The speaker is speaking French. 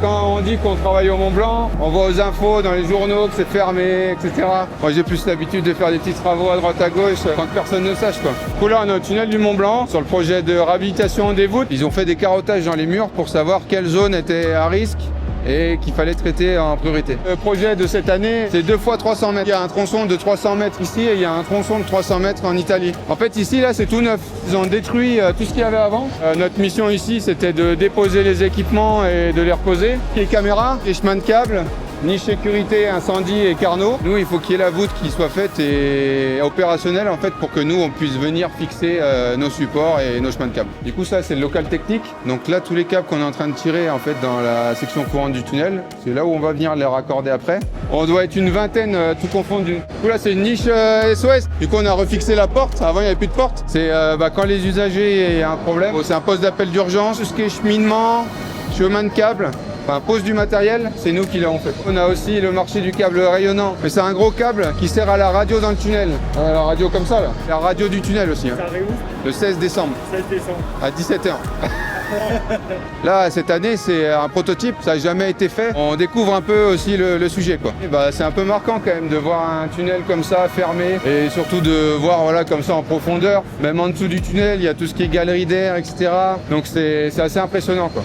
Quand on dit qu'on travaille au Mont Blanc, on voit aux infos, dans les journaux que c'est fermé, etc. Moi j'ai plus l'habitude de faire des petits travaux à droite à gauche sans que personne ne sache quoi. Du coup là on est au tunnel du Mont Blanc, sur le projet de réhabilitation des voûtes. Ils ont fait des carottages dans les murs pour savoir quelle zone était à risque et qu'il fallait traiter en priorité. Le projet de cette année, c'est 2 fois 300 mètres. Il y a un tronçon de 300 mètres ici et il y a un tronçon de 300 mètres en Italie. En fait, ici, là, c'est tout neuf. Ils ont détruit tout ce qu'il y avait avant. Notre mission ici, c'était de déposer les équipements et de les reposer. Les caméras, les chemins de câbles, niche sécurité, incendie et carnot. Nous, il faut qu'il y ait la voûte qui soit faite et opérationnelle en fait pour que nous, on puisse venir fixer nos supports et nos chemins de câbles. Du coup, ça, c'est le local technique. Donc là, tous les câbles qu'on est en train de tirer en fait dans la section courante du tunnel, c'est là où on va venir les raccorder après. On doit être une vingtaine, tout confondu. Du coup, là, c'est une niche SOS. Du coup, on a refixé la porte. Avant, il n'y avait plus de porte. C'est quand les usagers ont un problème, c'est un poste d'appel d'urgence. Tout ce qui est cheminement, chemin de câble. Enfin, pose du matériel, c'est nous qui l'avons fait. On a aussi le marché du câble rayonnant. Mais c'est un gros câble qui sert à la radio dans le tunnel. La radio comme ça là. La radio du tunnel aussi. Hein. Ça arrive où? Le 16 décembre. 16 décembre. À 17h. Là, cette année, c'est un prototype, ça n'a jamais été fait. On découvre un peu aussi le sujet, quoi. Et c'est un peu marquant quand même de voir un tunnel comme ça, fermé, et surtout de voir voilà, comme ça en profondeur. Même en dessous du tunnel, il y a tout ce qui est galerie d'air, etc. Donc c'est assez impressionnant, quoi.